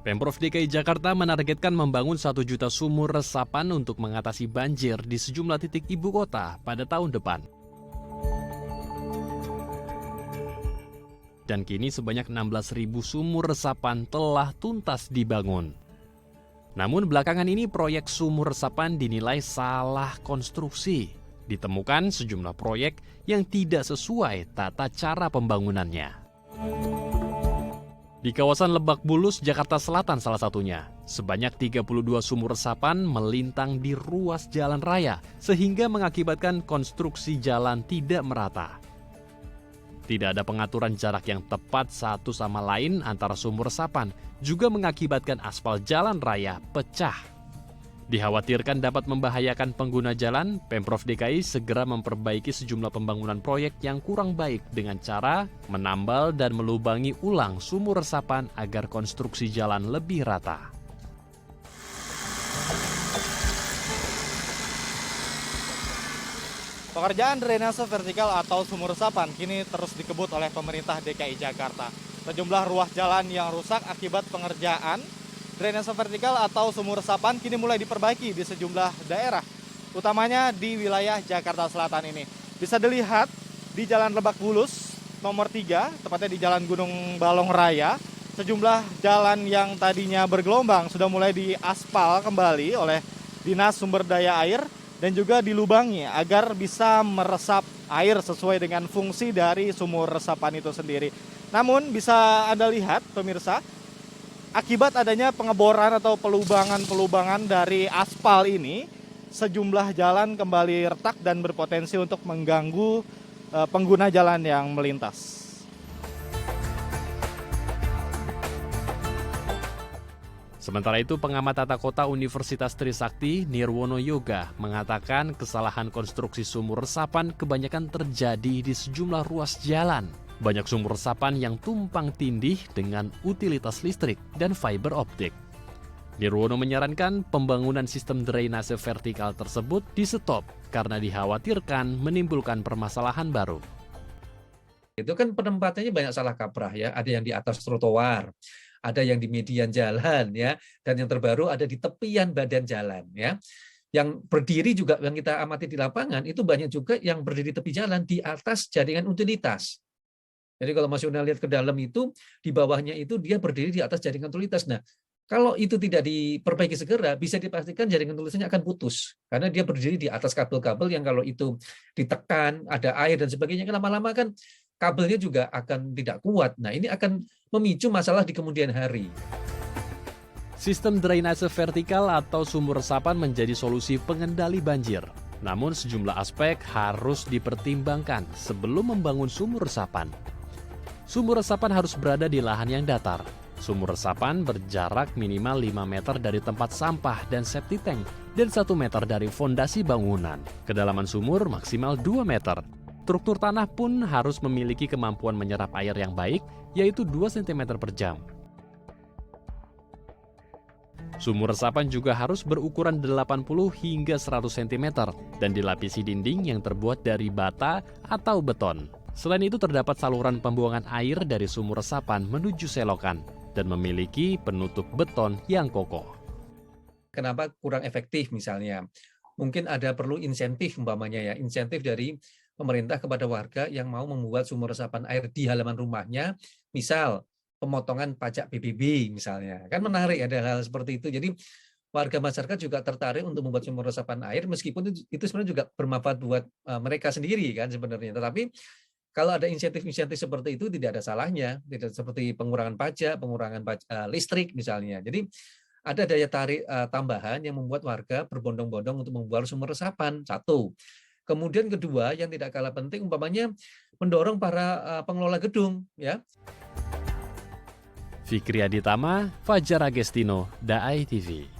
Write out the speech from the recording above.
Pemprov DKI Jakarta menargetkan membangun 1 juta sumur resapan untuk mengatasi banjir di sejumlah titik ibu kota pada tahun depan. Dan kini sebanyak 16.000 sumur resapan telah tuntas dibangun. Namun belakangan ini proyek sumur resapan dinilai salah konstruksi. Ditemukan sejumlah proyek yang tidak sesuai tata cara pembangunannya. Di kawasan Lebak Bulus, Jakarta Selatan salah satunya, sebanyak 32 sumur resapan melintang di ruas jalan raya, sehingga mengakibatkan konstruksi jalan tidak merata. Tidak ada pengaturan jarak yang tepat satu sama lain antara sumur resapan, juga mengakibatkan aspal jalan raya pecah. Dikhawatirkan dapat membahayakan pengguna jalan, Pemprov DKI segera memperbaiki sejumlah pembangunan proyek yang kurang baik dengan cara menambal dan melubangi ulang sumur resapan agar konstruksi jalan lebih rata. Pekerjaan drainase vertikal atau sumur resapan kini terus dikebut oleh pemerintah DKI Jakarta. Sejumlah ruas jalan yang rusak akibat pengerjaan drainase vertikal atau sumur resapan kini mulai diperbaiki di sejumlah daerah, utamanya di wilayah Jakarta Selatan ini. Bisa dilihat di Jalan Lebak Bulus nomor 3, tepatnya di Jalan Gunung Balong Raya, sejumlah jalan yang tadinya bergelombang sudah mulai diaspal kembali oleh Dinas Sumber Daya Air dan juga dilubangi agar bisa meresap air sesuai dengan fungsi dari sumur resapan itu sendiri. Namun bisa Anda lihat pemirsa, akibat adanya pengeboran atau pelubangan-pelubangan dari aspal ini, sejumlah jalan kembali retak dan berpotensi untuk mengganggu pengguna jalan yang melintas. Sementara itu, pengamat tata kota Universitas Trisakti, Nirwono Yoga, mengatakan kesalahan konstruksi sumur resapan kebanyakan terjadi di sejumlah ruas jalan. Banyak sumur resapan yang tumpang tindih dengan utilitas listrik dan fiber optik. Nirwono menyarankan pembangunan sistem drainase vertikal tersebut di-stop karena dikhawatirkan menimbulkan permasalahan baru. Itu kan penempatannya banyak salah kaprah ya, ada yang di atas trotoar, ada yang di median jalan ya, dan yang terbaru ada di tepian badan jalan ya. Yang berdiri juga yang kita amati di lapangan itu banyak juga yang berdiri tepi jalan di atas jaringan utilitas. Jadi kalau Mas Yuna lihat ke dalam itu, di bawahnya itu dia berdiri di atas jaringan utilitas. Nah, kalau itu tidak diperbaiki segera, bisa dipastikan jaringan utilitasnya akan putus. Karena dia berdiri di atas kabel-kabel yang kalau itu ditekan, ada air dan sebagainya, kan lama-lama kan kabelnya juga akan tidak kuat. Nah, ini akan memicu masalah di kemudian hari. Sistem drainase vertikal atau sumur resapan menjadi solusi pengendali banjir. Namun sejumlah aspek harus dipertimbangkan sebelum membangun sumur resapan. Sumur resapan harus berada di lahan yang datar. Sumur resapan berjarak minimal 5 meter dari tempat sampah dan septic tank dan 1 meter dari fondasi bangunan. Kedalaman sumur maksimal 2 meter. Struktur tanah pun harus memiliki kemampuan menyerap air yang baik, yaitu 2 cm per jam. Sumur resapan juga harus berukuran 80 hingga 100 cm dan dilapisi dinding yang terbuat dari bata atau beton. Selain itu terdapat saluran pembuangan air dari sumur resapan menuju selokan dan memiliki penutup beton yang kokoh. Kenapa kurang efektif misalnya? Mungkin ada perlu insentif umpamanya ya, insentif dari pemerintah kepada warga yang mau membuat sumur resapan air di halaman rumahnya, misal pemotongan pajak PBB misalnya. Kan menarik ada hal seperti itu. Jadi warga masyarakat juga tertarik untuk membuat sumur resapan air meskipun itu sebenarnya juga bermanfaat buat mereka sendiri kan sebenarnya. Tetapi kalau ada insentif-insentif seperti itu tidak ada salahnya, tidak seperti pengurangan pajak, listrik misalnya. Jadi ada daya tarik tambahan yang membuat warga berbondong-bondong untuk membuat sumur resapan. Satu. Kemudian kedua yang tidak kalah penting umpamanya mendorong para pengelola gedung ya. Fikri Aditama, Fajar Agestino, Daai TV.